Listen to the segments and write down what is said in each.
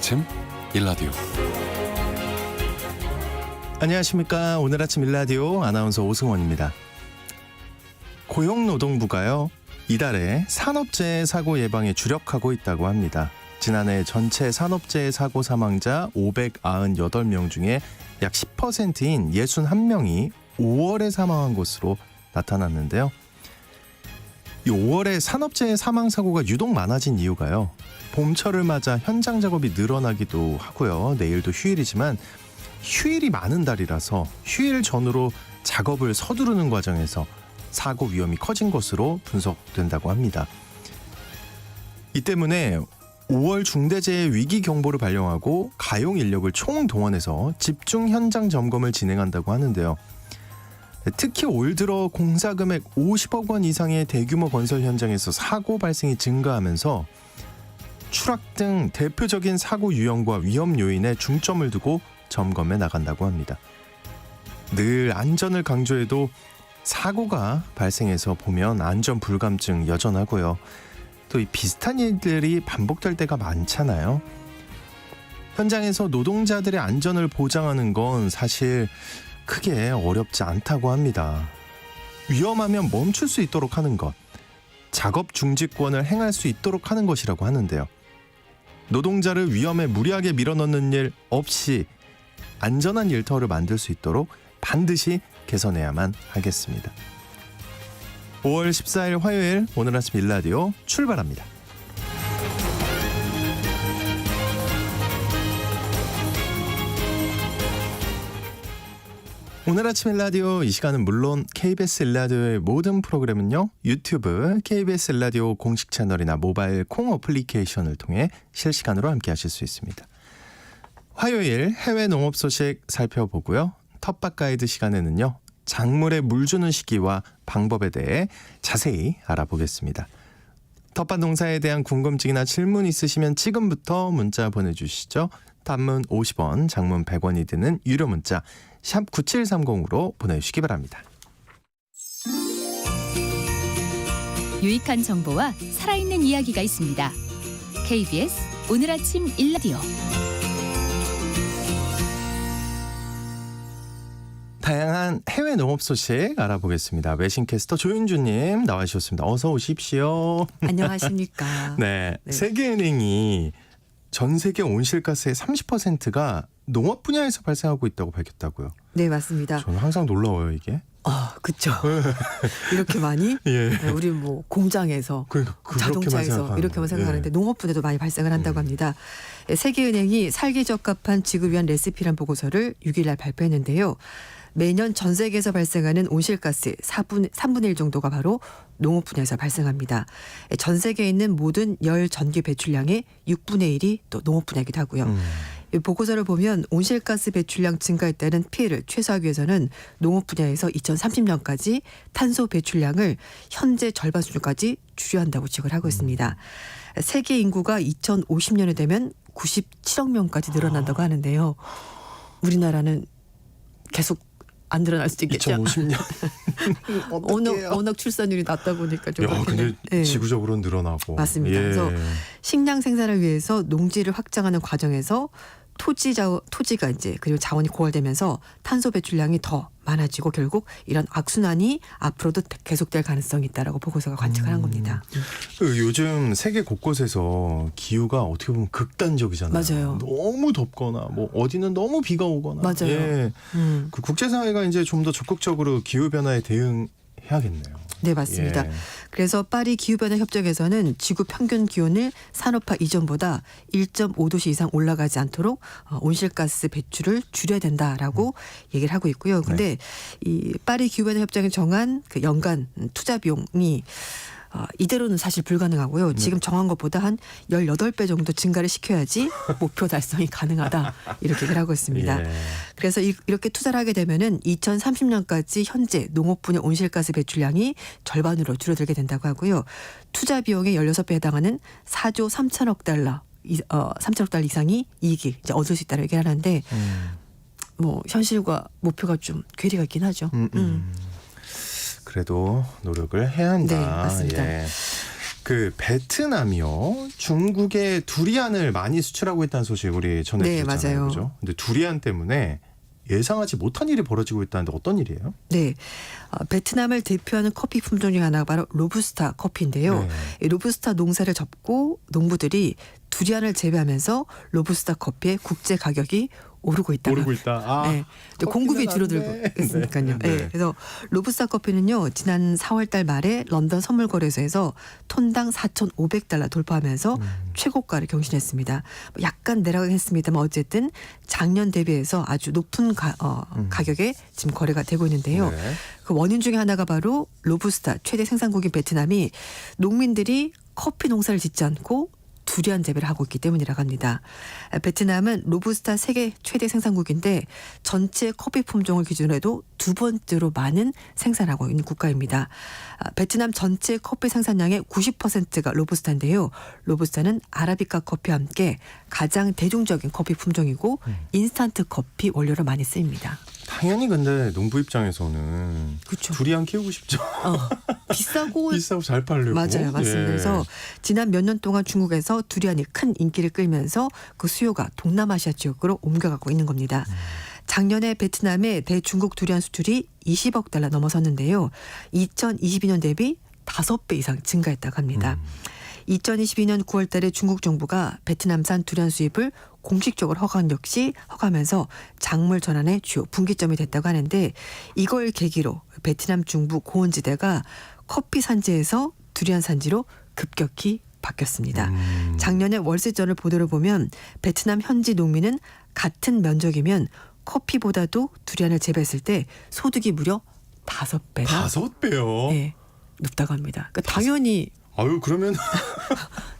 아침 일라디오. 안녕하십니까. 오늘 아침 일라디오 아나운서 오승원입니다. 고용노동부가요, 이달에 산업재해 사고 예방에 주력하고 있다고 합니다. 지난해 전체 산업재해 사고 사망자 598명 중에 약 10%인 61명이 5월에 사망한 것으로 나타났는데요. 이 5월에 산업재해 사망 사고가 유독 많아진 이유가요, 봄철을 맞아 현장 작업이 늘어나기도 하고요. 내일도 휴일이지만 휴일이 많은 달이라서 휴일 전후로 작업을 서두르는 과정에서 사고 위험이 커진 것으로 분석된다고 합니다. 이 때문에 5월 중대재해 위기 경보를 발령하고 가용 인력을 총동원해서 집중 현장 점검을 진행한다고 하는데요. 특히 올 들어 공사 금액 50억 원 이상의 대규모 건설 현장에서 사고 발생이 증가하면서 추락 등 대표적인 사고 유형과 위험 요인에 중점을 두고 점검해 나간다고 합니다. 늘 안전을 강조해도 사고가 발생해서 보면 안전 불감증 여전하고요. 또 이 비슷한 일들이 반복될 때가 많잖아요. 현장에서 노동자들의 안전을 보장하는 건 사실 크게 어렵지 않다고 합니다. 위험하면 멈출 수 있도록 하는 것, 작업 중지권을 행할 수 있도록 하는 것이라고 하는데요. 노동자를 위험에 무리하게 밀어넣는 일 없이 안전한 일터를 만들 수 있도록 반드시 개선해야만 하겠습니다. 5월 14일 화요일, 오늘 아침 일라디오 출발합니다. 오늘 아침 일라디오, 이 시간은 물론 KBS 일라디오의 모든 프로그램은요, 유튜브 KBS 일라디오 공식 채널이나 모바일 콩 어플리케이션을 통해 실시간으로 함께 하실 수 있습니다. 화요일 해외 농업 소식 살펴보고요. 텃밭 가이드 시간에는요, 작물에 물 주는 시기와 방법에 대해 자세히 알아보겠습니다. 텃밭 농사에 대한 궁금증이나 질문 있으시면 지금부터 문자 보내주시죠. 단문 50원, 장문 100원이 드는 유료 문자 샵 9730으로 보내주시기 바랍니다. 유익한 정보와 살아있는 이야기가 있습니다. KBS 오늘 아침 일라디오. 다양한 해외 농업 소식 알아보겠습니다. 외신캐스터 조윤주님 나와주셨습니다. 어서 오십시오. 안녕하십니까. 네, 세계은행이 전 세계 온실가스의 30%가 농업 분야에서 발생하고 있다고 밝혔다고요. 네, 맞습니다. 저는 항상 놀라워요, 이게. 그렇죠. 이렇게 많이? 예. 네, 우리 뭐 공장에서, 그러니까 자동차에서 이렇게만 생각하는데 농업 분야도 많이 발생을 한다고 합니다. 세계은행이 살기 적합한 지구 위한 레시피란 보고서를 6일 날 발표했는데요. 매년 전 세계에서 발생하는 온실가스 3분의 1 정도가 바로 농업 분야에서 발생합니다. 전 세계에 있는 모든 열 전기 배출량의 6분의 1이 또 농업 분야이기도 하고요. 이 보고서를 보면 온실가스 배출량 증가에 따른 피해를 최소화하기 위해서는 농업 분야에서 2030년까지 탄소 배출량을 현재 절반 수준까지 줄여야 한다고 지적을 하고 있습니다. 세계 인구가 2050년에 되면 97억 명까지 늘어난다고 하는데요. 우리나라는 계속 안 늘어날 수도 있겠죠. 2050년. 워낙 출산율이 낮다 보니까 좀. 근데 네. 지구적으로 늘어나고. 맞습니다. 예. 그래서 식량 생산을 위해서 농지를 확장하는 과정에서 토지가 이제 그리고 자원이 고갈되면서 탄소 배출량이 더 많아지고 결국 이런 악순환이 앞으로도 계속될 가능성이 있다라고 보고서가 관측을 한 겁니다. 요즘 세계 곳곳에서 기후가 어떻게 보면 극단적이잖아요. 맞아요. 너무 덥거나 뭐 어디는 너무 비가 오거나. 맞아요. 예. 그 국제사회가 이제 좀 더 적극적으로 기후 변화에 대응해야겠네요. 네, 맞습니다. 예. 그래서 파리 기후변화 협정에서는 지구 평균 기온을 산업화 이전보다 1.5도씨 이상 올라가지 않도록 온실가스 배출을 줄여야 된다라고 얘기를 하고 있고요. 근데 이 파리 기후변화 협정에 정한 그 연간 투자 비용이 이대로는 사실 불가능하고요. 지금 정한 것보다 한 18배 정도 증가를 시켜야지 목표 달성이 가능하다. 이렇게 얘기를 하고 있습니다. 예. 그래서 이렇게 투자를 하게 되면은 2030년까지 현재 농업 분야 온실가스 배출량이 절반으로 줄어들게 된다고 하고요. 투자 비용의 16배 해당하는 4조 3천억 달러, 3천억 달러 이상이 이익이 이제 얻을 수 있다고 얘기를 하는데 뭐 현실과 목표가 좀 괴리가 있긴 하죠. 그래도 노력을 해야 한다. 네, 맞습니다. 예. 그 베트남이요. 중국에 두리안을 많이 수출하고 있다는 소식 우리 전해드렸잖아요. 네, 맞아요. 그죠? 근데 두리안 때문에 예상하지 못한 일이 벌어지고 있다는데 어떤 일이에요? 네, 베트남을 대표하는 커피 품종 중 하나가 바로 로부스타 커피인데요. 네. 이 로부스타 농사를 접고 농부들이 두리안을 재배하면서 로부스타 커피의 국제 가격이 오르고 있다. 있다. 아, 네, 이제 공급이 줄어들고 있으니까요. 네. 네. 그래서 로부스타 커피는요, 지난 4월달 말에 런던 선물거래소에서 톤당 4,500달러 돌파하면서 최고가를 경신했습니다. 약간 내려가겠습니다만 어쨌든 작년 대비해서 아주 높은 가격에 지금 거래가 되고 있는데요. 네. 그 원인 중에 하나가 바로 로부스타 최대 생산국인 베트남이 농민들이 커피 농사를 짓지 않고 두리안 재배를 하고 있기 때문이라고 합니다. 베트남은 로부스타 세계 최대 생산국인데 전체 커피 품종을 기준으로 해도 두 번째로 많은 생산하고 있는 국가입니다. 베트남 전체 커피 생산량의 90%가 로부스타인데요. 로부스타는 아라비카 커피와 함께 가장 대중적인 커피 품종이고 인스턴트 커피 원료로 많이 쓰입니다. 당연히 근데 농부 입장에서는 그렇죠. 두리안 키우고 싶죠. 비싸고 비싸고 잘 팔려고. 맞아요, 맞습니다. 예. 그래서 지난 몇 년 동안 중국에서 두리안이 큰 인기를 끌면서 그 수요가 동남아시아 지역으로 옮겨가고 있는 겁니다. 작년에 베트남의 대중국 두리안 수출이 20억 달러 넘어섰는데요. 2022년 대비 5배 이상 증가했다고 합니다. 2022년 9월 달에 중국 정부가 베트남산 두리안 수입을 공식적으로 허가하면서 작물 전환의 주요 분기점이 됐다고 하는데 이걸 계기로 베트남 중부 고원지대가 커피 산지에서 두리안 산지로 급격히 바뀌었습니다. 작년에 월세저널 보도를 보면 베트남 현지 농민은 같은 면적이면 커피보다도 두리안을 재배했을 때 소득이 무려 5배나 5배요? 네, 높다고 합니다. 그러니까 당연히 아유 그러면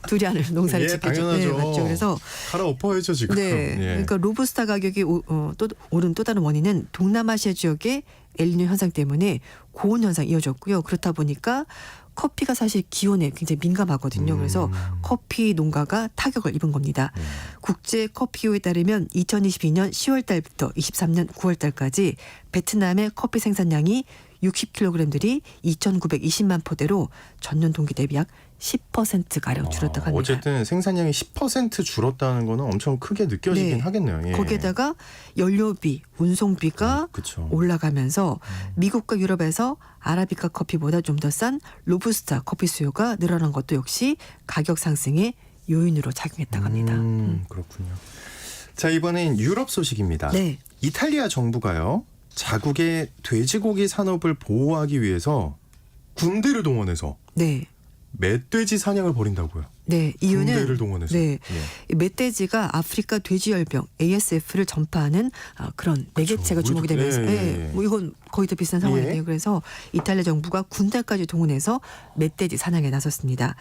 두리안을 농사를 예, 짓겠죠. 당연하죠. 네, 맞죠. 그래서 갈아엎어야죠 지금. 네, 예. 그러니까 로부스타 가격이 오른 또 다른 원인은 동남아시아 지역의 엘니뇨 현상 때문에 고온 현상이 이어졌고요. 그렇다 보니까 커피가 사실 기온에 굉장히 민감하거든요. 그래서 커피 농가가 타격을 입은 겁니다. 국제 커피기구에 따르면 2022년 10월 달부터 23년 9월 달까지 베트남의 커피 생산량이 60kg들이 2,920만 포대로 전년 동기 대비 약 10%가량 줄었다고 합니다. 어쨌든 생산량이 10% 줄었다는 거는 엄청 크게 느껴지긴 네. 하겠네요. 예. 거기에다가 연료비, 운송비가 그쵸. 올라가면서 미국과 유럽에서 아라비카 커피보다 좀 더 싼 로부스타 커피 수요가 늘어난 것도 역시 가격 상승의 요인으로 작용했다고 합니다. 그렇군요. 자, 이번엔 유럽 소식입니다. 네. 이탈리아 정부가요. 자국의 돼지고기 산업을 보호하기 위해서 군대를 동원해서 네. 멧돼지 사냥을 벌인다고요. 네, 이유는 군대를 동원해서. 네, 예. 이 멧돼지가 아프리카 돼지열병 ASF를 전파하는 그런 매개체가 그렇죠. 주목이 되면서, 예. 뭐 이건 거의 다 비슷한 상황인데요. 예. 그래서 이탈리아 정부가 군대까지 동원해서 멧돼지 사냥에 나섰습니다.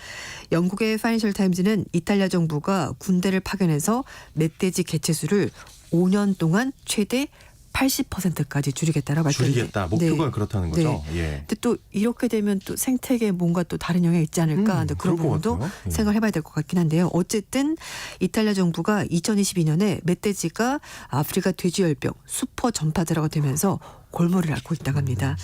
영국의 파이낸셜 타임즈는 이탈리아 정부가 군대를 파견해서 멧돼지 개체수를 5년 동안 최대 80%까지 줄이겠다라고 발표했는데 줄이겠다. 목표가 네. 그렇다는 거죠. 예. 근데 또 이렇게 되면 또 생태계에 뭔가 또 다른 영향이 있지 않을까. 근데 그런 그럴 것 부분도 같아요. 예. 생각을 해봐야 될 것 같긴 한데요. 어쨌든 이탈리아 정부가 2022년에 멧돼지가 아프리카 돼지열병 슈퍼 전파자라고 되면서 골머리를 앓고 있다고 합니다.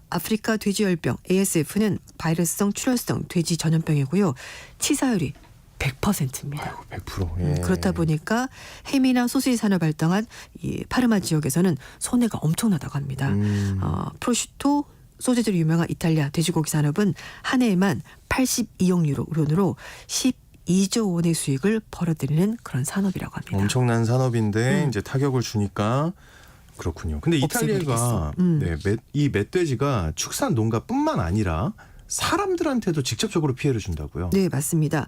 아프리카 돼지열병 ASF는 바이러스성 출혈성 돼지 전염병이고요. 치사율이 100%입니다. 아이고, 100%. 예. 그렇다 보니까 햄이나 소시지 산업을 발달한 이 파르마 지역에서는 손해가 엄청나다고 합니다. 프로슈토 소시지로 유명한 이탈리아 돼지고기 산업은 한 해에만 82억 유로로 12조 원의 수익을 벌어들이는 그런 산업이라고 합니다. 엄청난 산업인데 이제 타격을 주니까 그렇군요. 근데 이탈리아가 이 멧돼지가 축산 농가뿐만 아니라 사람들한테도 직접적으로 피해를 준다고요? 네, 맞습니다.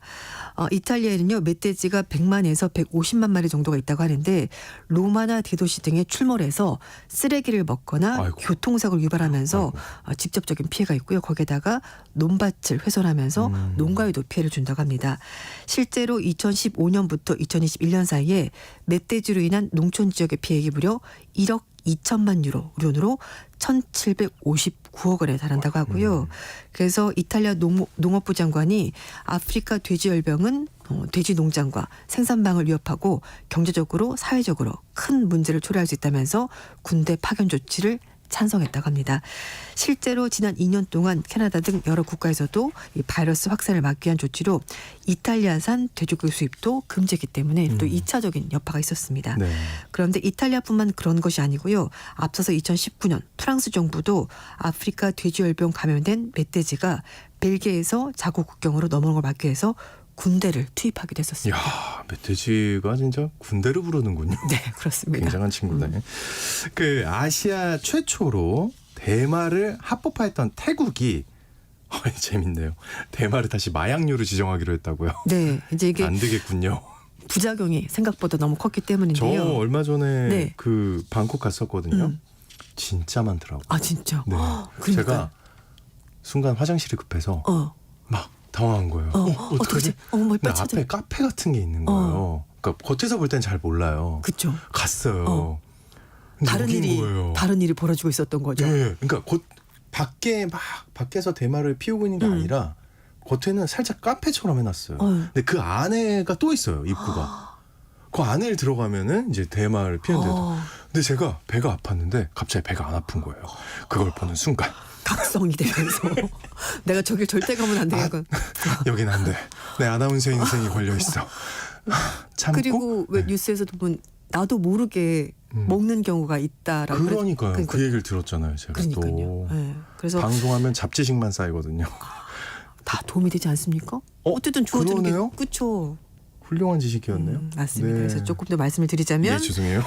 이탈리아에는요, 멧돼지가 100만에서 150만 마리 정도가 있다고 하는데 로마나 대도시 등에 출몰해서 쓰레기를 먹거나 아이고. 교통사고를 유발하면서 직접적인 피해가 있고요. 거기에다가 논밭을 훼손하면서 농가에도 피해를 준다고 합니다. 실제로 2015년부터 2021년 사이에 멧돼지로 인한 농촌 지역의 피해액이 무려 1억 2천만 유로로 1,759억 원에 달한다고 하고요. 그래서 이탈리아 농업부 장관이 아프리카 돼지열병은 돼지 농장과 생산망을 위협하고 경제적으로 사회적으로 큰 문제를 초래할 수 있다면서 군대 파견 조치를 찬성했다고 합니다. 실제로 지난 2년 동안 캐나다 등 여러 국가에서도 이 바이러스 확산을 막기 위한 조치로 이탈리아산 돼지고기 수입도 금지했기 때문에 또 2차적인 여파가 있었습니다. 네. 그런데 이탈리아뿐만 그런 것이 아니고요. 앞서서 2019년 프랑스 정부도 아프리카 돼지열병 감염된 멧돼지가 벨기에에서 자국 국경으로 넘어오는 걸 막기 위해서 군대를 투입하기도 했었습니다. 야, 멧돼지가 진짜 군대를 부르는군요. 네, 그렇습니다. 굉장한 친구네. 그 아시아 최초로 대마를 합법화했던 태국이 재밌네요. 대마를 다시 마약류로 지정하기로 했다고요. 네, 이제 이게 안 되겠군요. 부작용이 생각보다 너무 컸기 저 때문인데요. 얼마 전에 네. 그 방콕 갔었거든요. 음. 진짜 많더라고요. 아 진짜. 네. 그러니까. 제가 순간 화장실이 급해서 막 당황한 거예요. 어떡하지? 뭐 근데 빨리 찾아. 앞에 카페 같은 게 있는 거예요. 그러니까 겉에서 볼 땐 잘 몰라요. 그렇죠. 갔어요. 근데 여기인 거예요. 다른 일이 벌어지고 있었던 거죠. 네, 그러니까 곧 밖에서 대마를 피우고 있는 게 아니라 겉에는 살짝 카페처럼 해놨어요. 근데 그 안에가 또 있어요, 입구가. 그 안에 들어가면은 이제 대마를 피우는 데도. 근데 제가 배가 아팠는데 갑자기 배가 안 아픈 거예요. 그걸 보는 순간 각성이 되면서 내가 저길 절대 가면 안 되겠군. 여긴 안 돼. 내 아나운서 인생이 걸려 있어. 참고. 그리고 왜 뉴스에서도 보면 나도 모르게 먹는 경우가 있다라고. 그러니까요. 그 얘기를 들었잖아요, 제가 그러니까요. 또. 네. 그래서 방송하면 잡지식만 쌓이거든요. 다 도움이 되지 않습니까? 어쨌든 주어지는 게 그러네요? 그렇죠. 훌륭한 지식이었네요. 맞습니다. 네. 그래서 조금 더 말씀을 드리자면 네, 죄송해요.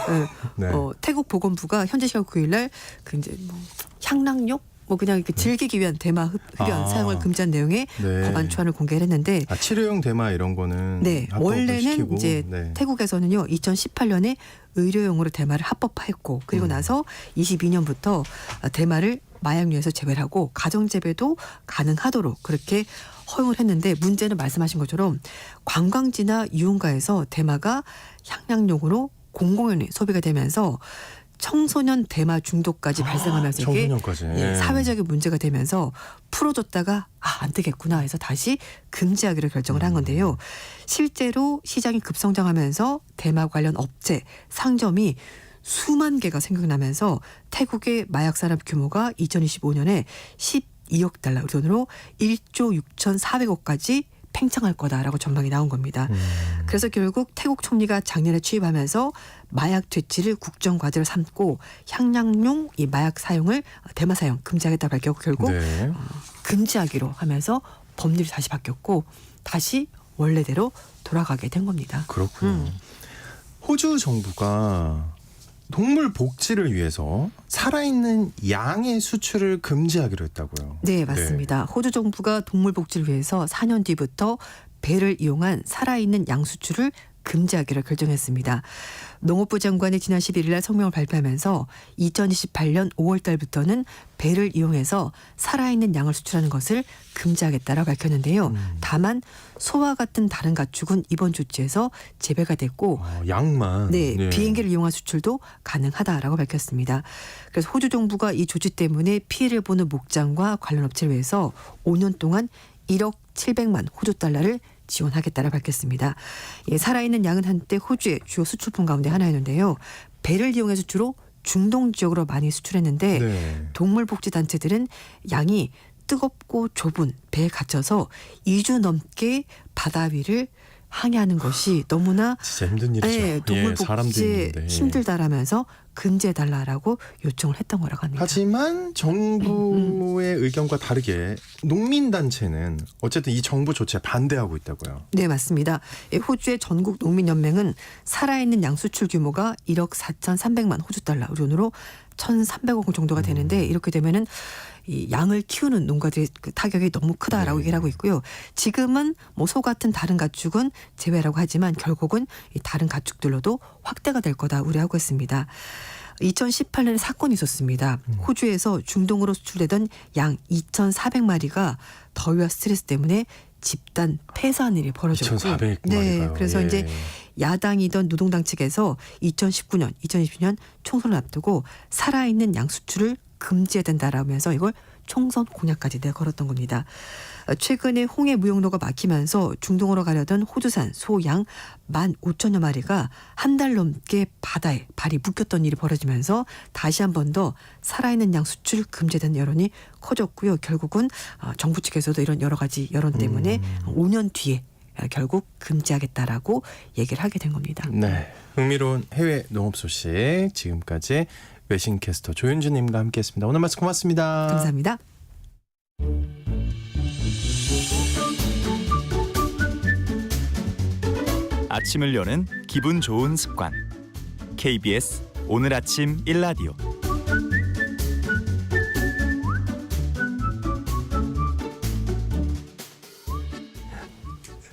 네. 네. 태국 보건부가 현지 시각 9일날 그 이제 뭐 향락용 뭐 그냥 이렇게 즐기기 위한 대마 흡연 사용을 금지한 내용의 네. 법안 초안을 공개를 했는데 치료용 대마 이런 거는 네, 합법을 원래는 시키고, 이제 네. 태국에서는요 2018년에 의료용으로 대마를 합법화했고 그리고 나서 22년부터 대마를 마약류에서 제외를 하고 가정 재배도 가능하도록 그렇게 허용을 했는데 문제는 말씀하신 것처럼 관광지나 유흥가에서 대마가 향락용으로 공공연히 소비가 되면서 청소년 대마 중독까지 발생하면서 이게 청소년까지. 예, 사회적인 문제가 되면서 풀어줬다가 안 되겠구나 해서 다시 금지하기로 결정을 한 건데요. 실제로 시장이 급성장하면서 대마 관련 업체, 상점이 수만 개가 생겨나면서 태국의 마약 산업 규모가 2025년에 12억 달러, 우리 돈으로 1조 6,400억까지 팽창할 거다라고 전망이 나온 겁니다. 그래서 결국 태국 총리가 작년에 취임하면서 마약 퇴치를 국정 과제로 삼고 향락용 이 마약 사용을 대마 사용 금지하겠다 밝혔고 결국 네. 금지하기로 하면서 법률이 다시 바뀌었고 다시 원래대로 돌아가게 된 겁니다. 그렇군요. 호주 정부가 동물 복지를 위해서 살아있는 양의 수출을 금지하기로 했다고요. 네, 맞습니다. 호주 정부가 동물 복지를 위해서 4년 뒤부터 배를 이용한 살아있는 양 수출을 금지하기로 결정했습니다. 농업부 장관이 지난 11일 날 성명을 발표하면서 2028년 5월 달부터는 배를 이용해서 살아있는 양을 수출하는 것을 금지하겠다라고 밝혔는데요. 다만 소와 같은 다른 가축은 이번 조치에서 제외가 됐고 양만. 네, 네. 비행기를 이용한 수출도 가능하다라고 밝혔습니다. 그래서 호주 정부가 이 조치 때문에 피해를 보는 목장과 관련 업체를 위해서 5년 동안 1억 700만 호주 달러를 지원하겠다라 밝혔습니다. 예, 살아있는 양은 한때 호주의 주요 수출품 가운데 하나였는데요. 배를 이용해서 주로 중동 지역으로 많이 수출했는데 네. 동물복지단체들은 양이 뜨겁고 좁은 배에 갇혀서 2주 넘게 바다 위를 항해하는 것이 너무나 진짜 힘든 일이죠. 네, 동물 사람도 복지에 있는데. 힘들다라면서 금지해달라고 요청을 했던 거라고 합니다. 하지만 정부의 의견과 다르게 농민단체는 어쨌든 이 정부 조치에 반대하고 있다고요. 네, 맞습니다. 호주의 전국 농민연맹은 살아있는 양 수출 규모가 1억 4,300만 호주 달러, 우리 돈으로 1,300억 정도가 되는데 이렇게 되면은 이 양을 키우는 농가들의 그 타격이 너무 크다라고 얘기를 하고 있고요. 지금은 뭐 소 같은 다른 가축은 제외라고 하지만 결국은 이 다른 가축들로도 확대가 될 거다 우려하고 있습니다. 2018년에 사건이 있었습니다. 호주에서 중동으로 수출되던 양 2,400마리가 더위와 스트레스 때문에 집단 폐사한 일이 벌어졌고 2,400마리가요. 네, 그래서 예. 이제 야당이던 노동당 측에서 2019년, 2020년 총선을 앞두고 살아있는 양 수출을 금지해야 된다라면서 이걸 총선 공약까지 내걸었던 겁니다. 최근에 홍해 무역로가 막히면서 중동으로 가려던 호주산 소 양 15,000여 마리가 한 달 넘게 바다에 발이 묶였던 일이 벌어지면서 다시 한 번 더 살아있는 양 수출 금지된 여론이 커졌고요. 결국은 정부 측에서도 이런 여러 가지 여론 때문에 5년 뒤에 결국 금지하겠다라고 얘기를 하게 된 겁니다. 네, 흥미로운 해외 농업 소식 지금까지 외신캐스터 조윤주님과 함께했습니다. 오늘 말씀 고맙습니다. 감사합니다. 아침을 여는 기분 좋은 습관. KBS 오늘 아침 1라디오.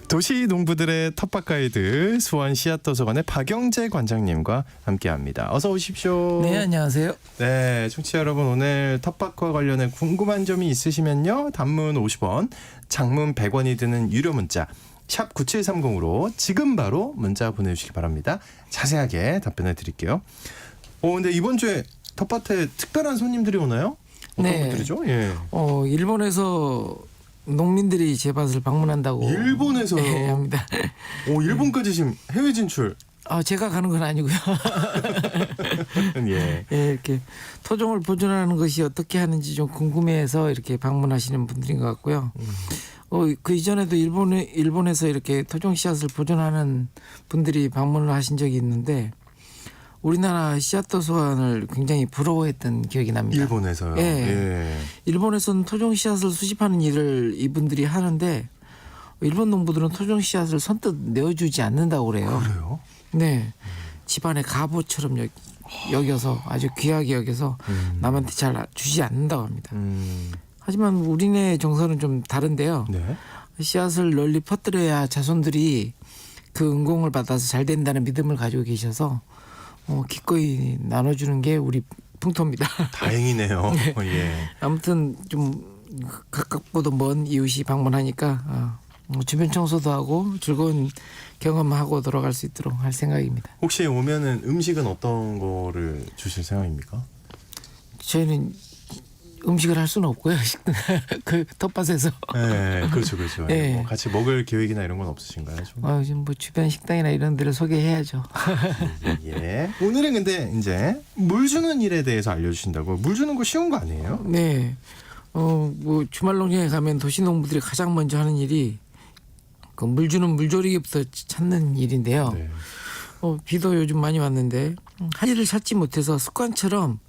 도시 농부들의 텃밭 가이드 수원 씨앗도서관의 박영재 관장님과 함께합니다. 어서 오십시오. 네, 안녕하세요. 네, 청취자 여러분, 오늘 텃밭과 관련해 궁금한 점이 있으시면요, 단문 50원, 장문 100원이 드는 유료 문자 샵 9730으로 지금 바로 문자 보내주시기 바랍니다. 자세하게 답변해 드릴게요. 근데 이번 주에 텃밭에 특별한 손님들이 오나요? 어떤 네. 분들이죠? 예. 일본에서 농민들이 제 밭을 방문한다고. 일본에서요? 네, 합니다. 일본까지 지금 해외 진출. 제가 가는 건 아니고요. 예. 예, 이렇게 토종을 보존하는 것이 어떻게 하는지 좀 궁금해해서 이렇게 방문하시는 분들인 것 같고요. 그 이전에도 일본에서 이렇게 토종 씨앗을 보존하는 분들이 방문을 하신 적이 있는데 우리나라 씨앗 도서관을 굉장히 부러워했던 기억이 납니다. 일본에서요? 예. 예. 일본에서는 토종 씨앗을 수집하는 일을 이분들이 하는데 일본 농부들은 토종 씨앗을 선뜻 내어주지 않는다고 그래요. 그래요? 네, 집안의 가보처럼 여겨서 아주 귀하게 여겨서 남한테 잘 주지 않는다고 합니다. 하지만 우리네 정서는 좀 다른데요. 네. 씨앗을 널리 퍼뜨려야 자손들이 그 은공을 받아서 잘 된다는 믿음을 가지고 계셔서 기꺼이 나눠주는 게 우리 풍토입니다. 다행이네요. 예. 아무튼 좀 가깝고도 먼 이웃이 방문하니까 주변 청소도 하고 즐거운 경험하고 돌아갈 수 있도록 할 생각입니다. 혹시 오면은 음식은 어떤 거를 주실 생각입니까? 저희는 음식을 할 수는 없고요. 그 텃밭에서. 네, 그렇죠, 그렇죠. 예. 뭐 같이 먹을 계획이나 이런 건 없으신가요? 좀? 지금 뭐 주변 식당이나 이런 데를 소개해야죠. 예. 오늘은 근데 이제 물 주는 일에 대해서 알려주신다고. 물 주는 거 쉬운 거 아니에요? 네. 뭐 주말 농장에 가면 도시 농부들이 가장 먼저 하는 일이 그 물 주는 물조리기부터 찾는 일인데요. 네. 비도 요즘 많이 왔는데 할 일을 찾지 못해서 습관처럼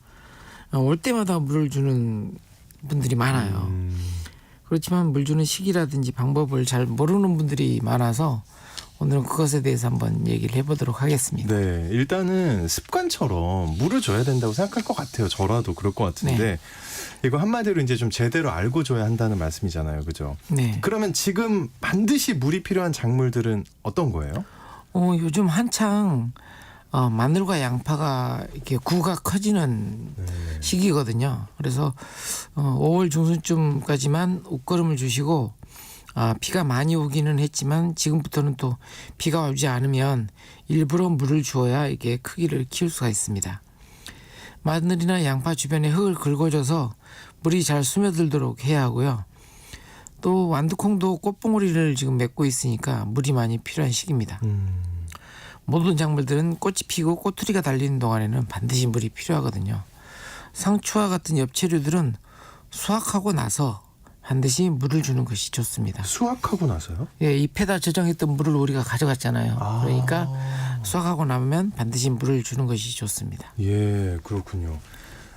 올 때마다 물을 주는 분들이 많아요. 그렇지만 물 주는 시기라든지 방법을 잘 모르는 분들이 많아서 오늘은 그것에 대해서 한번 얘기를 해보도록 하겠습니다. 네, 일단은 습관처럼 물을 줘야 된다고 생각할 것 같아요. 저라도 그럴 것 같은데 네. 이거 한마디로 이제 좀 제대로 알고 줘야 한다는 말씀이잖아요, 그죠? 네. 그러면 지금 반드시 물이 필요한 작물들은 어떤 거예요? 요즘 한창 마늘과 양파가 이렇게 구가 커지는 시기거든요. 그래서 5월 중순쯤까지만 옷걸음을 주시고 비가 많이 오기는 했지만 지금부터는 또 비가 오지 않으면 일부러 물을 주어야 이게 크기를 키울 수가 있습니다. 마늘이나 양파 주변에 흙을 긁어줘서 물이 잘 스며들도록 해야 하고요. 또 완두콩도 꽃봉오리를 지금 맺고 있으니까 물이 많이 필요한 시기입니다. 모든 작물들은 꽃이 피고 꼬투리가 달리는 동안에는 반드시 물이 필요하거든요. 상추와 같은 엽채류들은 수확하고 나서 반드시 물을 주는 것이 좋습니다. 수확하고 나서요? 예, 잎에다 저장했던 물을 우리가 가져갔잖아요. 그러니까 수확하고 나면 반드시 물을 주는 것이 좋습니다. 예, 그렇군요.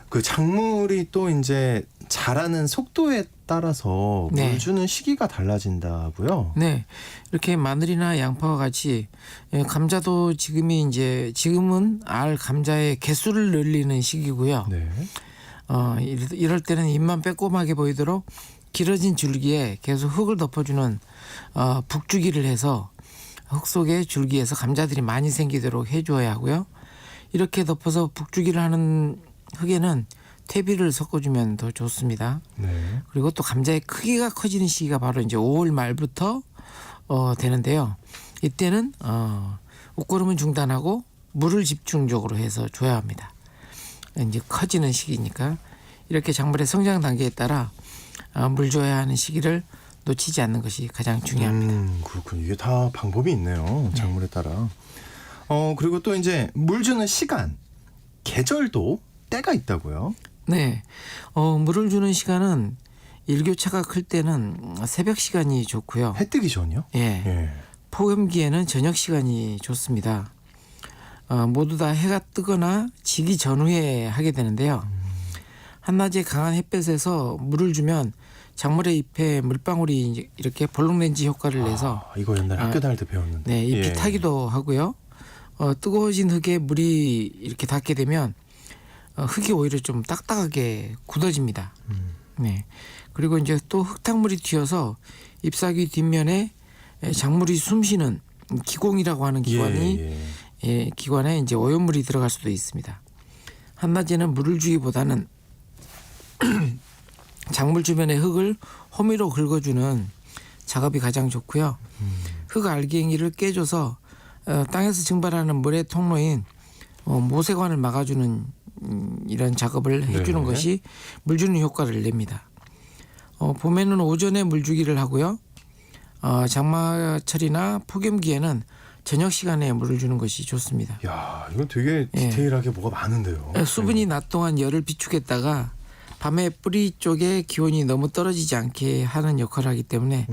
그 작물이 또 이제 자라는 속도에 따라서 네. 물 주는 시기가 달라진다고요? 네, 이렇게 마늘이나 양파와 같이 감자도 지금은 알 감자의 개수를 늘리는 시기고요. 네. 이럴 때는 잎만 빼꼼하게 보이도록 길어진 줄기에 계속 흙을 덮어주는 북주기를 해서 흙 속에 줄기에서 감자들이 많이 생기도록 해줘야 하고요. 이렇게 덮어서 북주기를 하는 흙에는 퇴비를 섞어주면 더 좋습니다. 네. 그리고 또 감자의 크기가 커지는 시기가 바로 이제 5월 말부터 되는데요. 이때는 옷걸음은 중단하고 물을 집중적으로 해서 줘야 합니다. 이제 커지는 시기니까 이렇게 작물의 성장 단계에 따라 물 줘야 하는 시기를 놓치지 않는 것이 가장 중요합니다. 그렇군요. 이게 다 방법이 있네요. 작물에 따라. 그리고 또 이제 물 주는 시간, 계절도 때가 있다고요. 네, 물을 주는 시간은 일교차가 클 때는 새벽 시간이 좋고요. 해 뜨기 전이요? 예. 폭염기에는 저녁 시간이 좋습니다. 모두 다 해가 뜨거나 지기 전후에 하게 되는데요. 한낮에 강한 햇볕에서 물을 주면 작물의 잎에 물방울이 이제 이렇게 볼록렌지 효과를 내서 이거 옛날에 학교 다닐 때 배웠는데. 네, 잎이 타기도 하고요. 뜨거워진 흙에 물이 이렇게 닿게 되면 흙이 오히려 좀 딱딱하게 굳어집니다. 네. 그리고 이제 또 흙탕물이 튀어서 잎사귀 뒷면에 작물이 숨쉬는 기공이라고 하는 기관이 기관에 이제 오염물이 들어갈 수도 있습니다. 한낮에는 물을 주기보다는 작물 주변의 흙을 호미로 긁어주는 작업이 가장 좋고요. 흙 알갱이를 깨줘서 땅에서 증발하는 물의 통로인 모세관을 막아주는 이런 작업을 해주는 것이 물 주는 효과를 냅니다. 봄에는 오전에 물 주기를 하고요. 장마철이나 폭염기에는 저녁 시간에 물을 주는 것이 좋습니다. 야, 이거 되게 디테일하게 뭐가 많은데요. 수분이 낮 동안 열을 비추겠다가 밤에 뿌리 쪽에 기온이 너무 떨어지지 않게 하는 역할을 하기 때문에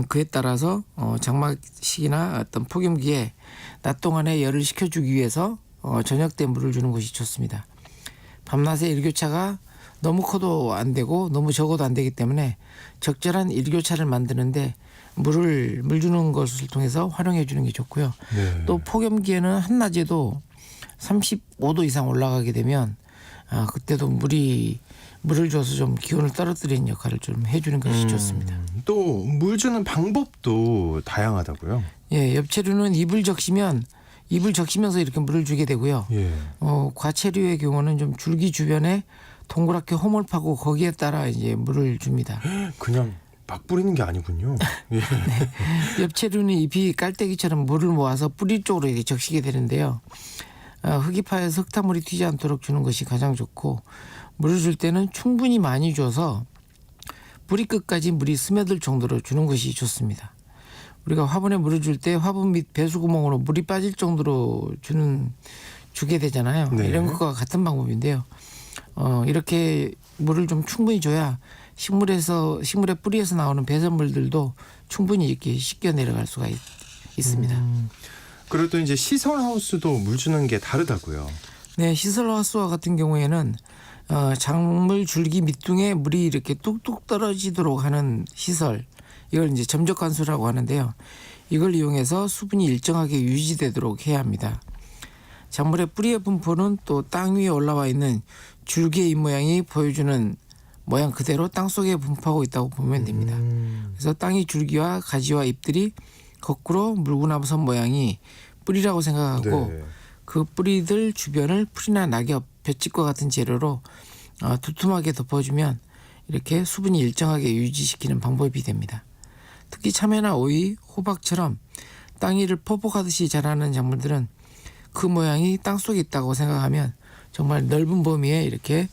그에 따라서 장마식이나 어떤 폭염기에 낮 동안에 열을 식혀주기 위해서 저녁 때 물을 주는 것이 좋습니다. 밤낮의 일교차가 너무 커도 안 되고 너무 적어도 안 되기 때문에 적절한 일교차를 만드는데 물 주는 것을 통해서 활용해 주는 게 좋고요. 네. 또 폭염기에는 한낮에도 35도 이상 올라가게 되면 그때도 물을 줘서 좀 기온을 떨어뜨리는 역할을 좀 해주는 것이 좋습니다. 또 물 주는 방법도 다양하다고요. 예, 엽채류는 잎을 적시면서 이렇게 물을 주게 되고요. 예. 과채류의 경우는 좀 줄기 주변에 동그랗게 홈을 파고 거기에 따라 이제 물을 줍니다. 그냥 막 뿌리는 게 아니군요. 예. 엽채류는 잎이 깔때기처럼 물을 모아서 뿌리 쪽으로 이렇게 적시게 되는데요. 흙이 파여서 흙탕물이 튀지 않도록 주는 것이 가장 좋고 물을 줄 때는 충분히 많이 줘서 뿌리 끝까지 물이 스며들 정도로 주는 것이 좋습니다. 우리가 화분에 물을 줄 때 화분 밑 배수구멍으로 물이 빠질 정도로 주게 되잖아요. 네. 이런 것과 같은 방법인데요. 이렇게 물을 좀 충분히 줘야 식물의 뿌리에서 나오는 배설물들도 충분히 이렇게 씻겨 내려갈 수가 있습니다. 그리고 또 이제 시설 하우스도 물 주는 게 다르다고요. 네, 시설 하우스와 같은 경우에는 작물 줄기 밑둥에 물이 이렇게 뚝뚝 떨어지도록 하는 시설, 이걸 이제 점적 관수라고 하는데요. 이걸 이용해서 수분이 일정하게 유지되도록 해야 합니다. 작물의 뿌리의 분포는 또 땅 위에 올라와 있는 줄기의 잎 모양이 보여주는 모양 그대로 땅 속에 분포하고 있다고 보면 됩니다. 그래서 땅의 줄기와 가지와 잎들이 거꾸로 물구나무선 모양이 뿌리라고 생각하고 네. 그 뿌리들 주변을 풀이나 낙엽, 볏짚과 같은 재료로 두툼하게 덮어주면 이렇게 수분이 일정하게 유지시키는 방법이 됩니다. 특히 참외나 오이, 호박처럼 땅 위를 포복하듯이 자라는 작물들은 그 모양이 땅 속에 있다고 생각하면 정말 넓은 범위에 이렇게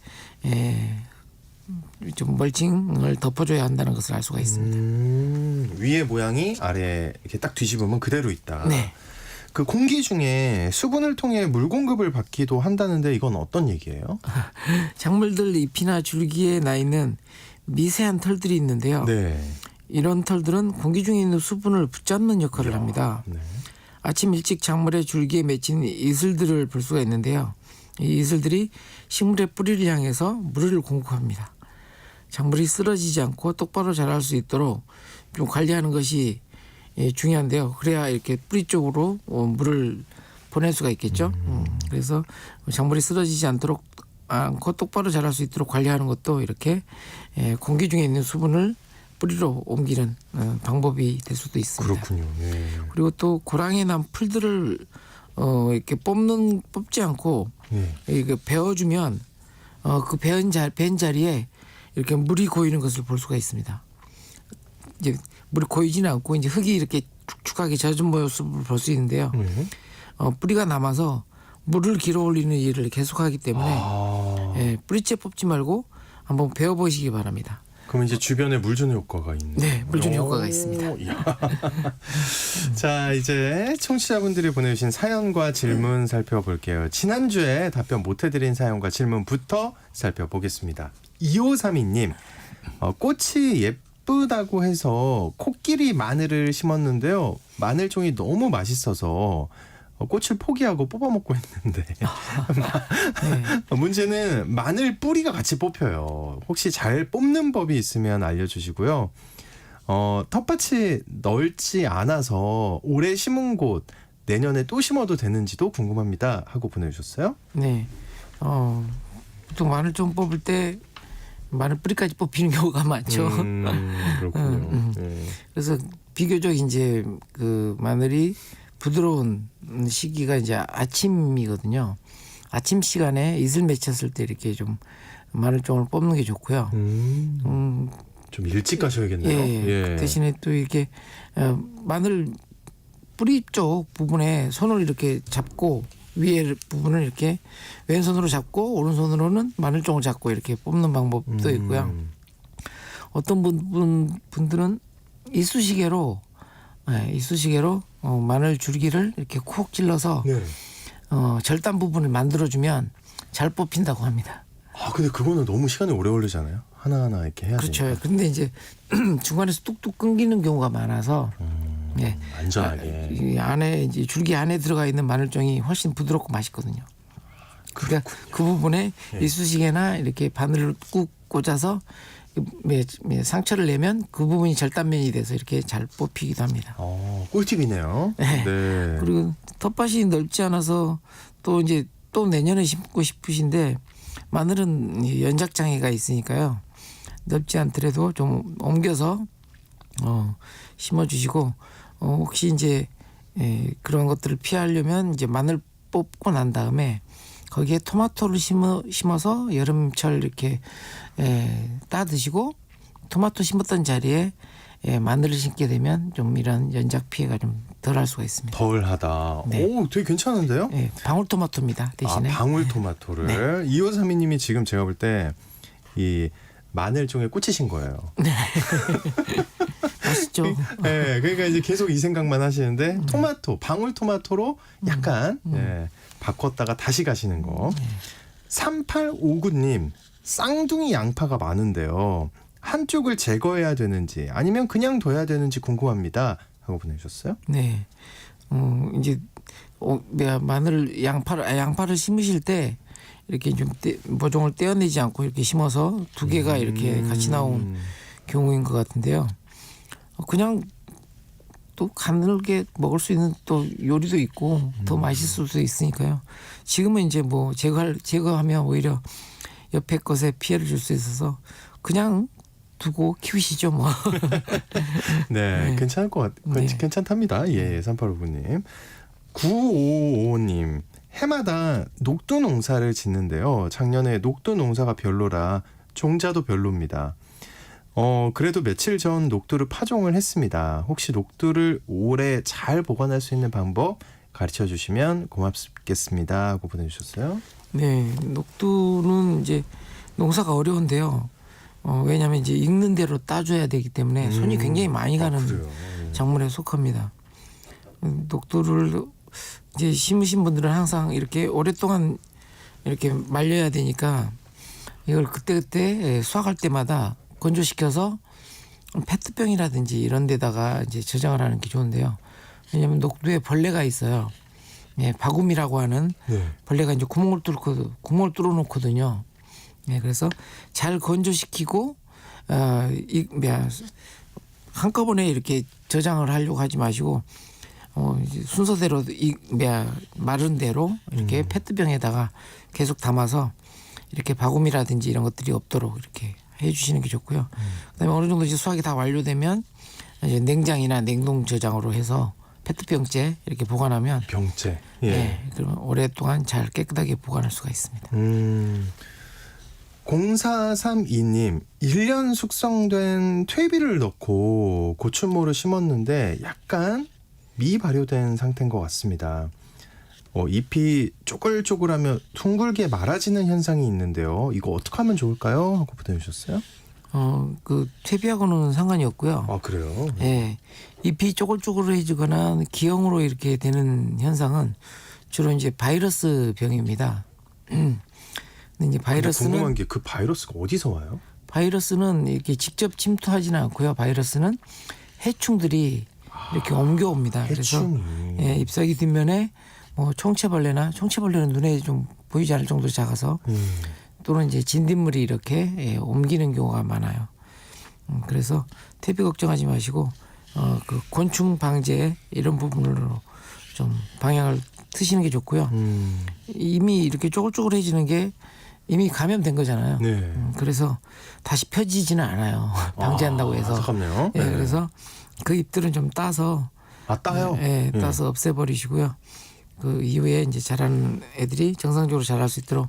좀 멀칭을 덮어줘야 한다는 것을 알 수가 있습니다. 위의 모양이 아래 이렇게 딱 뒤집으면 그대로 있다. 네. 그 공기 중에 수분을 통해 물 공급을 받기도 한다는데 이건 어떤 얘기예요? 작물들 잎이나 줄기에 나 있는 미세한 털들이 있는데요. 네. 이런 털들은 공기 중에 있는 수분을 붙잡는 역할을 합니다. 네. 아침 일찍 작물의 줄기에 맺힌 이슬들을 볼 수가 있는데요. 이 이슬들이 식물의 뿌리를 향해서 물을 공급합니다. 작물이 쓰러지지 않고 똑바로 자랄 수 있도록 좀 관리하는 것이 중요한데요. 그래야 이렇게 뿌리 쪽으로 물을 보낼 수가 있겠죠. 그래서 작물이 쓰러지지 않고 똑바로 자랄 수 있도록 관리하는 것도 이렇게 공기 중에 있는 수분을 뿌리로 옮기는 방법이 될 수도 있습니다. 그렇군요. 예. 그리고 또 고랑에 난 풀들을 이렇게 뽑지 않고 이게 베어주면 그 벤 자리에 이렇게 물이 고이는 것을 볼 수가 있습니다. 이제 물이 고이지는 않고 이제 흙이 이렇게 축축하게 젖은 모습을 볼 수 있는데요. 뿌리가 남아서 물을 길어 올리는 일을 계속하기 때문에 예, 뿌리째 뽑지 말고 한번 배워보시기 바랍니다. 그럼 이제 주변에 물 주는 효과가 있는. 네, 물 주는 효과가 있습니다. 이야. 자, 이제 청취자분들이 보내주신 사연과 질문 살펴볼게요. 지난주에 답변 못해드린 사연과 질문부터 살펴보겠습니다. 2532님, 꽃이 예쁘다고 해서 코끼리 마늘을 심었는데요. 마늘종이 너무 맛있어서 꽃을 포기하고 뽑아먹고 했는데 문제는 마늘 뿌리가 같이 뽑혀요. 혹시 잘 뽑는 법이 있으면 알려주시고요. 텃밭이 넓지 않아서 올해 심은 곳 내년에 또 심어도 되는지도 궁금합니다 하고 보내주셨어요. 네, 보통 마늘 좀 뽑을 때 마늘 뿌리까지 뽑히는 경우가 많죠. 그렇군요. 그래서 비교적 이제 그 마늘이 부드러운 시기가 이제 아침이거든요. 아침 시간에 이슬 맺혔을 때 이렇게 좀 마늘종을 뽑는 게 좋고요. 좀 일찍 가셔야겠네요. 예. 대신에 또 이렇게 마늘 뿌리 쪽 부분에 손을 이렇게 잡고 위에 부분을 이렇게 왼손으로 잡고 오른손으로는 마늘종을 잡고 이렇게 뽑는 방법도 있고요. 어떤 분들은 이쑤시개로 마늘 줄기를 이렇게 콕 찔러서 네. 절단 부분을 만들어주면 잘 뽑힌다고 합니다. 아, 근데 그거는 너무 시간이 오래 걸리잖아요. 하나하나 이렇게 해야 그렇죠. 되니까. 근데 이제 중간에서 뚝뚝 끊기는 경우가 많아서 예. 안전하게. 이 안에 이제 줄기 안에 들어가 있는 마늘종이 훨씬 부드럽고 맛있거든요. 그러니까 그 부분에 예. 이쑤시개나 이렇게 바늘을 꾹 꽂아서 상처를 내면 그 부분이 절단면이 돼서 이렇게 잘 뽑히기도 합니다. 꿀팁이네요. 네. 네. 그리고 텃밭이 넓지 않아서 또 이제 또 내년에 심고 싶으신데 마늘은 연작 장애가 있으니까요. 넓지 않더라도 좀 옮겨서 심어주시고 혹시 이제 그런 것들을 피하려면 이제 마늘 뽑고 난 다음에 거기에 토마토를 심어서 여름철 이렇게 따 드시고 토마토 심었던 자리에 마늘을 심게 되면 좀 이런 연작 피해가 좀 덜할 수가 있습니다. 덜하다. 네. 오, 되게 괜찮은데요? 예, 방울토마토입니다. 대신에. 방울토마토를. 네. 2532님이 지금 제가 볼 때 이 마늘종에 꽂히신 거예요. 맛있죠. 네, 그러니까 이제 계속 이 생각만 하시는데 토마토, 방울토마토로 약간 바꿨다가 다시 가시는 거. 3859님, 쌍둥이 양파가 많은데요. 한쪽을 제거해야 되는지 아니면 그냥 둬야 되는지 궁금합니다 하고 보내주셨어요. 네. 이제 양파를 심으실 때 이렇게 좀 모종을 떼어내지 않고 이렇게 심어서 두 개가 이렇게 같이 나온 경우인 것 같은데요. 그냥 또 가늘게 먹을 수 있는 또 요리도 있고 더 맛있을 수도 있으니까요. 지금은 이제 뭐 제거하면 오히려 옆에 것에 피해를 줄 수 있어서 그냥 두고 키우시죠 뭐. 네, 네. 괜찮을 것 네. 괜찮답니다. 예, 3859님. 9555님. 해마다 녹두 농사를 짓는데요. 작년에 녹두 농사가 별로라 종자도 별로입니다. 그래도 며칠 전 녹두를 파종을 했습니다. 혹시 녹두를 오래 잘 보관할 수 있는 방법 가르쳐 주시면 고맙겠습니다 하고 보내주셨어요. 네, 녹두는 이제 농사가 어려운데요. 왜냐하면 이제 익는 대로 따줘야 되기 때문에 손이 굉장히 많이 가는 그래요. 작물에 속합니다. 녹두를 이제 심으신 분들은 항상 이렇게 오랫동안 이렇게 말려야 되니까 이걸 그때그때 수확할 때마다 건조시켜서 페트병이라든지 이런 데다가 이제 저장을 하는 게 좋은데요. 왜냐하면 녹두에 벌레가 있어요. 예, 바구미라고 하는 네. 벌레가 이제 구멍을 뚫어 놓거든요. 네, 그래서 잘 건조시키고 한꺼번에 이렇게 저장을 하려고 하지 마시고 이제 순서대로 마른 대로 이렇게 페트병에다가 계속 담아서 이렇게 바구미라든지 이런 것들이 없도록 이렇게 해주시는 게 좋고요. 그다음에 어느 정도 이제 수확이 다 완료되면 이제 냉장이나 냉동 저장으로 해서 페트병째 이렇게 보관하면 병째. 예. 네, 그러면 오랫동안 잘 깨끗하게 보관할 수가 있습니다. 0432님, 1년 숙성된 퇴비를 넣고 고추모를 심었는데 약간 미발효된 상태인 것 같습니다. 잎이 쪼글쪼글하며 둥글게 말아지는 현상이 있는데요. 이거 어떻게 하면 좋을까요? 하고 보내주셨어요. 그 퇴비하고는 상관이 없고요. 아 그래요? 예, 잎이 쪼글쪼글해지거나 기형으로 이렇게 되는 현상은 주로 이제 바이러스 병입니다. 근데 이제 바이러스는 궁금한 게 그 바이러스가 어디서 와요? 바이러스는 이렇게 직접 침투하지는 않고요. 바이러스는 해충들이 이렇게 옮겨옵니다. 해충이. 그래서 예, 잎사귀 뒷면에 뭐 총체벌레는 눈에 좀 보이지 않을 정도로 작아서 또는 이제 진딧물이 이렇게 옮기는 경우가 많아요. 그래서 퇴비 걱정하지 마시고 그 곤충 방제 이런 부분으로 좀 방향을 트시는 게 좋고요. 이미 이렇게 쪼글쪼글해지는 게 이미 감염된 거잖아요. 네. 그래서 다시 펴지지는 않아요. 방제한다고 해서. 안타깝네요. 예, 네. 그래서 그 잎들은 좀 따서 따요? 예, 따서 없애버리시고요. 그 이후에 이제 자라는 애들이 정상적으로 자랄 수 있도록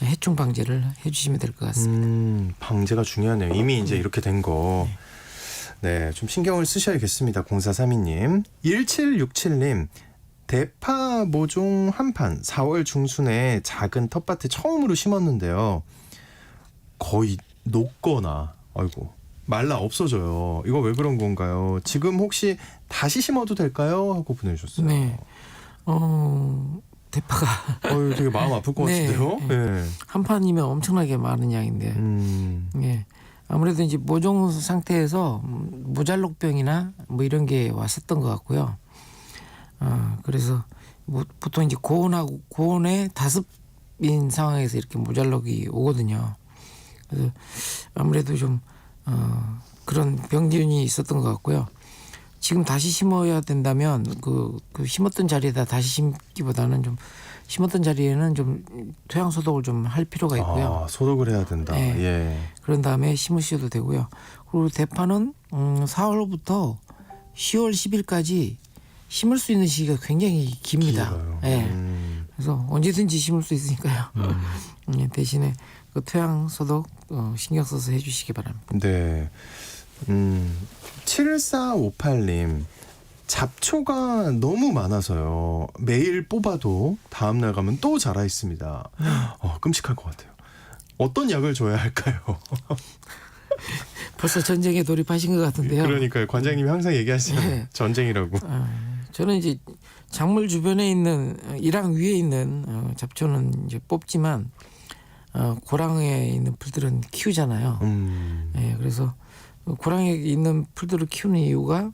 해충 방제를 해주시면 될 것 같습니다. 방제가 중요하네요. 이미 이제 이렇게 된 거. 네, 좀 신경을 쓰셔야겠습니다. 0432님. 1767님. 대파 모종 한 판 4월 중순에 작은 텃밭에 처음으로 심었는데요. 거의 녹거나 말라 없어져요. 이거 왜 그런 건가요? 지금 혹시 다시 심어도 될까요? 하고 보내주셨어요. 네. 대파가 되게 마음 아플 것 네, 같은데요. 네. 한 판이면 엄청나게 많은 양인데, 예. 아무래도 이제 모종 상태에서 무잘록병이나 뭐 이런 게 왔었던 것 같고요. 그래서 보통 이제 고온의 다습인 상황에서 이렇게 무잘록이 오거든요. 그래서 아무래도 좀 그런 병균이 있었던 것 같고요. 지금 다시 심어야 된다면 그 심었던 자리에다 다시 심기보다는 좀 심었던 자리에는 좀 토양 소독을 좀 할 필요가 있고요. 소독을 해야 된다. 네. 예. 그런 다음에 심으셔도 되고요. 그리고 대파는 4월부터 10월 10일까지 심을 수 있는 시기가 굉장히 깁니다. 길어요. 예. 그래서 언제든지 심을 수 있으니까요. 대신에 그 토양 소독 신경 써서 해주시기 바랍니다. 네. 7458님. 잡초가 너무 많아서요. 매일 뽑아도 다음날 가면 또 자라 있습니다. 끔찍할 것 같아요. 어떤 약을 줘야 할까요? 벌써 전쟁에 돌입하신 것 같은데요. 그러니까요. 관장님이 항상 얘기하시잖아요. 네. 전쟁이라고. 저는 이제 작물 주변에 있는 이랑 위에 있는 잡초는 이제 뽑지만 고랑에 있는 풀들은 키우잖아요. 예, 그래서 고랑에 있는 풀들을 키우는 이유가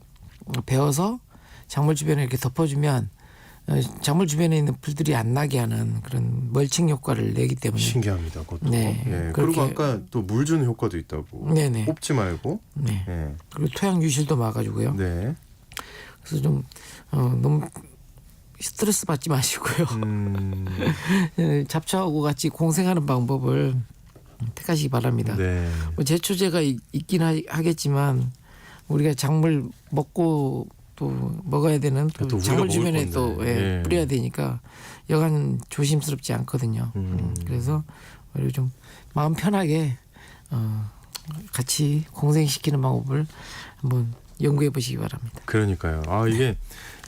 베어서 작물 주변에 이렇게 덮어주면 작물 주변에 있는 풀들이 안 나게 하는 그런 멀칭 효과를 내기 때문에. 신기합니다. 그것도. 네, 예. 그렇게- 그리고 아까 또 물 주는 효과도 있다고. 네네. 뽑지 말고. 네. 예. 그리고 토양 유실도 막아주고요. 네. 그래서 좀 너무 스트레스 받지 마시고요. 잡초하고 같이 공생하는 방법을 택하시기 바랍니다. 네. 뭐 제초제가 있긴 하겠지만 우리가 작물 먹고 또 먹어야 되는 또 또 우리가 작물 먹을 주변에 건데. 또 예. 뿌려야 되니까 여간 조심스럽지 않거든요. 그래서 오히려 좀 마음 편하게 같이 공생시키는 방법을 한번 연구해 보시기 바랍니다. 그러니까요. 이게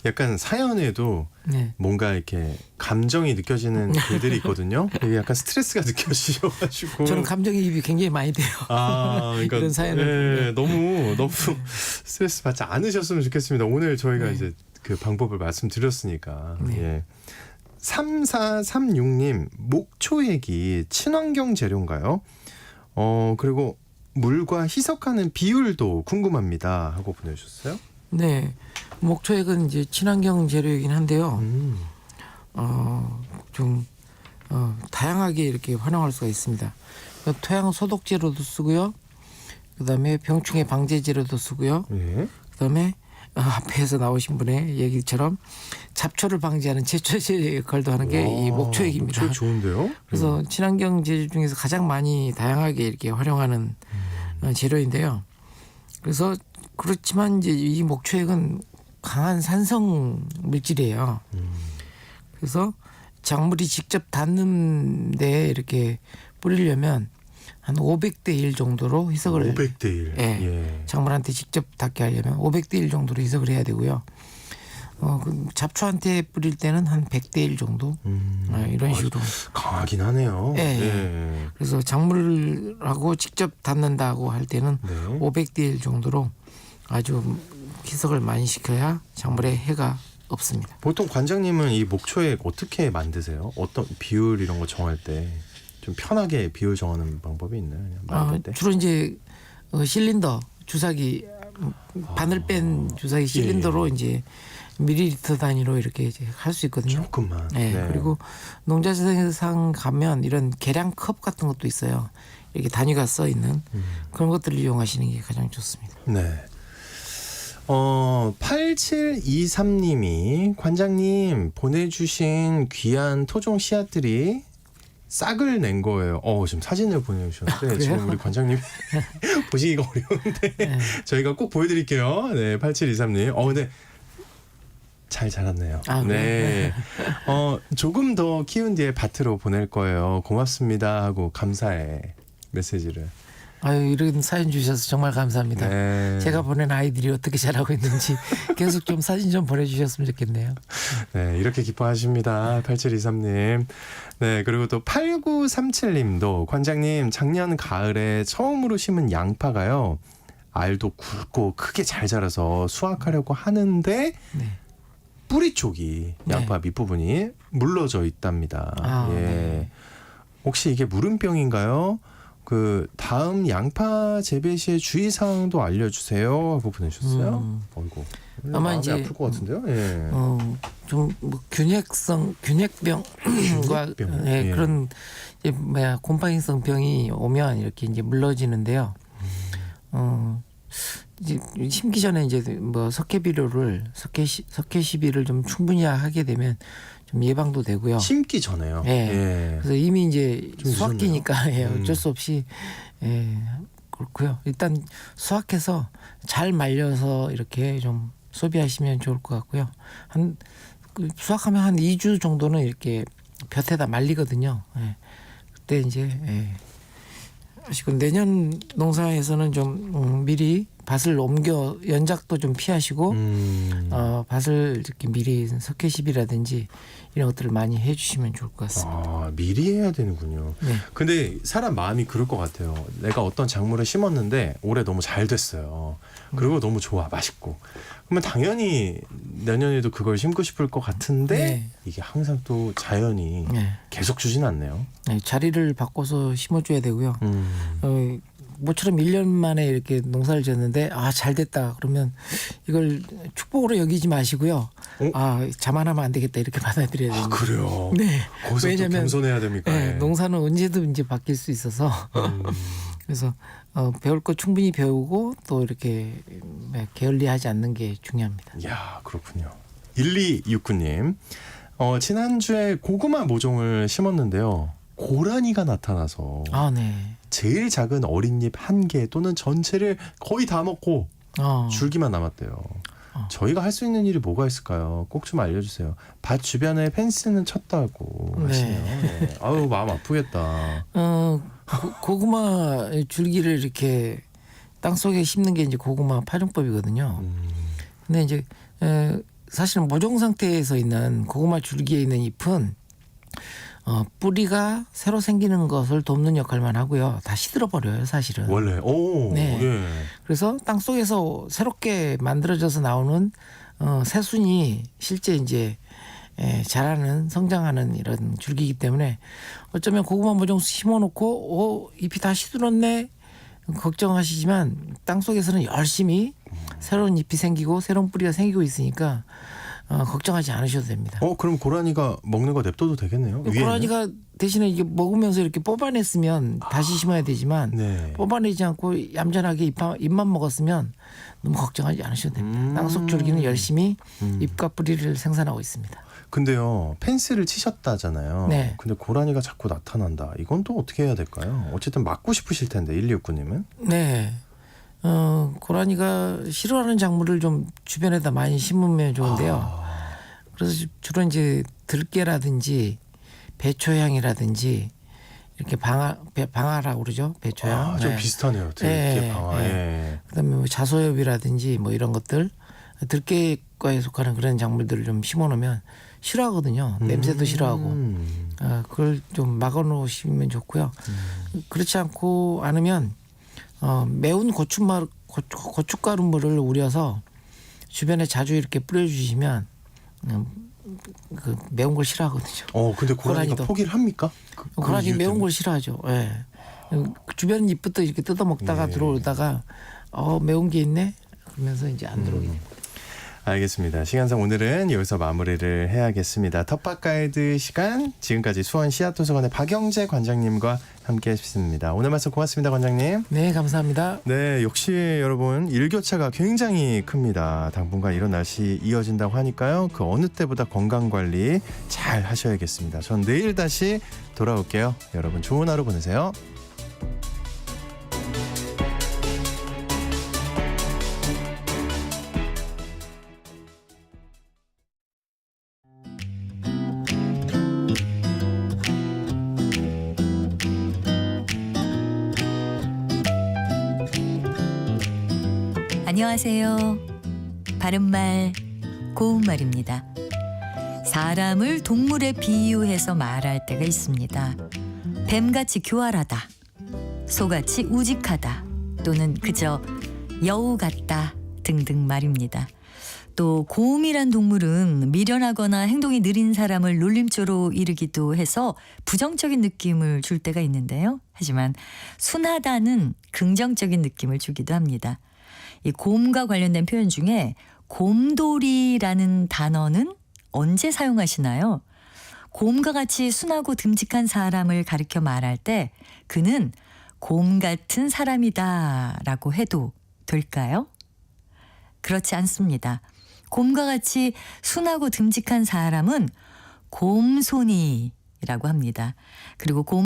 약간 사연에도 네. 뭔가 이렇게 감정이 느껴지는 글들이 있거든요. 이게 약간 스트레스가 느껴지셔가지고. 저는 감정이입이 굉장히 많이 돼요. 그러니까 이런 사연을. 너무 스트레스 받지 않으셨으면 좋겠습니다. 오늘 저희가 네. 이제 그 방법을 말씀드렸으니까. 네. 예. 3436님 목초액이 친환경 재료인가요? 그리고 물과 희석하는 비율도 궁금합니다 하고 보내주셨어요. 네. 목초액은 이제 친환경 재료이긴 한데요. 좀 다양하게 이렇게 활용할 수가 있습니다. 토양 소독제로도 쓰고요. 그다음에 병충해 방제제로도 쓰고요. 예. 그다음에 앞에서 나오신 분의 얘기처럼 잡초를 방지하는 제초제 역할도 하는 게 이 목초액입니다. 목초액 좋은데요? 그래서 친환경 재료 중에서 가장 많이 다양하게 이렇게 활용하는 재료인데요. 그래서 그렇지만 이제 이 목초액은 강한 산성 물질이에요. 그래서 작물이 직접 닿는 데에 이렇게 뿌리려면 한 500대 1 정도로 희석을 500대 1. 예. 예. 작물한테 직접 닿게 하려면 500대 1 정도로 희석을 해야 되고요. 그 잡초한테 뿌릴 때는 한 100대 1 정도 이런 식으로. 강하긴 하네요. 예, 예. 그래서 작물하고 직접 닿는다고 할 때는 네. 500대 1 정도로 아주 희석을 많이 시켜야 작물에 해가 없습니다. 보통 관장님은 이 목초액 어떻게 만드세요? 어떤 비율 이런 거 정할 때 좀 편하게 비율 정하는 방법이 있나요? 그냥 만들 때? 주로 이제 실린더 주사기 바늘 뺀 주사기 실린더로 예. 이제 밀리리터 단위로 이렇게 이제 할 수 있거든요. 조금만. 네. 그리고 농자재상 가면 이런 계량컵 같은 것도 있어요. 이렇게 단위가 써 있는 그런 것들을 이용하시는 게 가장 좋습니다. 네. 8723님이 관장님 보내주신 귀한 토종 씨앗들이 싹을 낸 거예요. 지금 사진을 보내주셨는데 지금 우리 관장님이 보시기가 어려운데 네. 저희가 꼭 보여드릴게요. 네, 8723님. 근데 잘 자랐네요. 네. 조금 더 키운 뒤에 밭으로 보낼 거예요. 고맙습니다 하고 감사의 메시지를. 이런 사진 주셔서 정말 감사합니다. 네. 제가 보낸 아이들이 어떻게 자라고 있는지 계속 좀 사진 좀 보내주셨으면 좋겠네요. 네, 이렇게 기뻐하십니다. 8723님. 네, 그리고 또 8937님도 관장님 작년 가을에 처음으로 심은 양파가요. 알도 굵고 크게 잘 자라서 수확하려고 하는데 네. 뿌리 쪽이 양파 밑부분이 물러져 있답니다. 예. 네. 혹시 이게 물음병인가요? 그 다음 양파 재배 시에 주의 사항도 알려주세요 하고 보내주셨어요. 어이구. 아마 마음이 이제 아플 것 같은데요. 예. 좀 뭐 균핵병과 균핵병. 예, 예. 그런 이제 곰팡이성 병이 오면 이렇게 이제 물러지는데요. 이제 심기 전에 이제 뭐 석회비료를 석회시비를 좀 충분히 하게 되면 좀 예방도 되고요. 심기 전에요. 예. 예. 그래서 이미 이제 좀 수확기니까 예, 어쩔 수 없이 그렇고요. 일단 수확해서 잘 말려서 이렇게 좀 소비하시면 좋을 것 같고요. 수확하면 한 2주 정도는 이렇게 볕에다 말리거든요. 예. 그때 이제 하시고 내년 농사에서는 좀 미리 밭을 옮겨 연작도 좀 피하시고 밭을 이렇게 미리 석회시비라든지 이런 것들을 많이 해주시면 좋을 것 같습니다. 미리 해야 되는군요. 네. 근데 사람 마음이 그럴 것 같아요. 내가 어떤 작물을 심었는데 올해 너무 잘 됐어요. 그리고 너무 좋아, 맛있고. 그러면 당연히 내년에도 그걸 심고 싶을 것 같은데 네. 이게 항상 또 자연이 계속 주진 않네요. 네, 자리를 바꿔서 심어줘야 되고요. 모처럼 1년 만에 이렇게 농사를 지었는데 잘 됐다 그러면 이걸 축복으로 여기지 마시고요. 자만하면 안 되겠다 이렇게 받아들여야 됩니다. 그래요? 네. 거기서 또 겸손해야 됩니까? 네, 농사는 언제든지 바뀔 수 있어서 그래서 배울 거 충분히 배우고 또 이렇게 게을리하지 않는 게 중요합니다. 이야, 그렇군요. 1269님. 지난주에 고구마 모종을 심었는데요. 고라니가 나타나서 네. 제일 작은 어린 잎 한 개 또는 전체를 거의 다 먹고 줄기만 남았대요. 저희가 할 수 있는 일이 뭐가 있을까요? 꼭 좀 알려주세요. 밭 주변에 펜스는 쳤다고 하시네요. 네. 아유, 마음 아프겠다. 고구마 줄기를 이렇게 땅속에 심는 게 이제 고구마 파종법이거든요. 근데 이제 사실은 모종 상태에서 있는 고구마 줄기에 있는 잎은 뿌리가 새로 생기는 것을 돕는 역할만 하고요. 다 시들어 버려요, 사실은. 원래. 네. 예. 그래서 땅 속에서 새롭게 만들어져서 나오는 새순이 실제 이제 자라는 성장하는 이런 줄기이기 때문에 어쩌면 고구마 모종 심어놓고 잎이 다 시들었네 걱정하시지만 땅 속에서는 열심히 새로운 잎이 생기고 새로운 뿌리가 생기고 있으니까 걱정하지 않으셔도 됩니다. 그럼 고라니가 먹는 거 냅둬도 되겠네요. 고라니가 대신에 이게 먹으면서 이렇게 뽑아냈으면 다시 심어야 되지만 네. 뽑아내지 않고 얌전하게 잎만 먹었으면 너무 걱정하지 않으셔도 됩니다. 땅속 줄기는 열심히 잎과 뿌리를 생산하고 있습니다. 근데요, 펜스를 치셨다잖아요. 네. 근데 고라니가 자꾸 나타난다. 이건 또 어떻게 해야 될까요? 어쨌든 막고 싶으실 텐데 1269님은. 네. 고라니가 싫어하는 작물을 좀 주변에다 많이 심으면 좋은데요. 그래서 주로 이제 들깨라든지 배초향이라든지 이렇게 방아라고 그러죠. 배초향. 좀 비슷하네요. 들깨, 방아. 예. 그다음에 뭐 자소엽이라든지 뭐 이런 것들 들깨과에 속하는 그런 작물들을 좀 심어놓으면 싫어하거든요. 냄새도 싫어하고. 그걸 좀 막아놓으시면 좋고요. 그렇지 않으면 매운 고춧가루물을 우려서 주변에 자주 이렇게 뿌려주시면 그 매운 걸 싫어하거든요. 근데 고라니가 고라니도. 포기를 합니까? 고라니 매운 걸 싫어하죠. 예. 주변 잎부터 이렇게 뜯어 먹다가 예. 들어오다가 매운 게 있네. 그러면서 이제 안 들어오게 됩니다. 알겠습니다. 시간상 오늘은 여기서 마무리를 해야겠습니다. 텃밭 가이드 시간, 지금까지 수원 씨앗도서관의 박영재 관장님과 함께했습니다. 오늘 말씀 고맙습니다, 관장님. 네, 감사합니다. 네, 역시 여러분 일교차가 굉장히 큽니다. 당분간 이런 날씨 이어진다고 하니까요. 그 어느 때보다 건강관리 잘 하셔야겠습니다. 전 내일 다시 돌아올게요. 여러분 좋은 하루 보내세요. 안녕하세요. 바른말 고운말입니다. 사람을 동물에 비유해서 말할 때가 있습니다. 뱀같이 교활하다, 소같이 우직하다, 또는 그저 여우 같다 등등 말입니다. 또 곰이란 동물은 미련하거나 행동이 느린 사람을 놀림조로 이르기도 해서 부정적인 느낌을 줄 때가 있는데요. 하지만 순하다는 긍정적인 느낌을 주기도 합니다. 이 곰과 관련된 표현 중에 곰돌이라는 단어는 언제 사용하시나요? 곰과 같이 순하고 듬직한 사람을 가리켜 말할 때 그는 곰 같은 사람이다 라고 해도 될까요? 그렇지 않습니다. 곰과 같이 순하고 듬직한 사람은 곰손이라고 합니다. 그리고 곰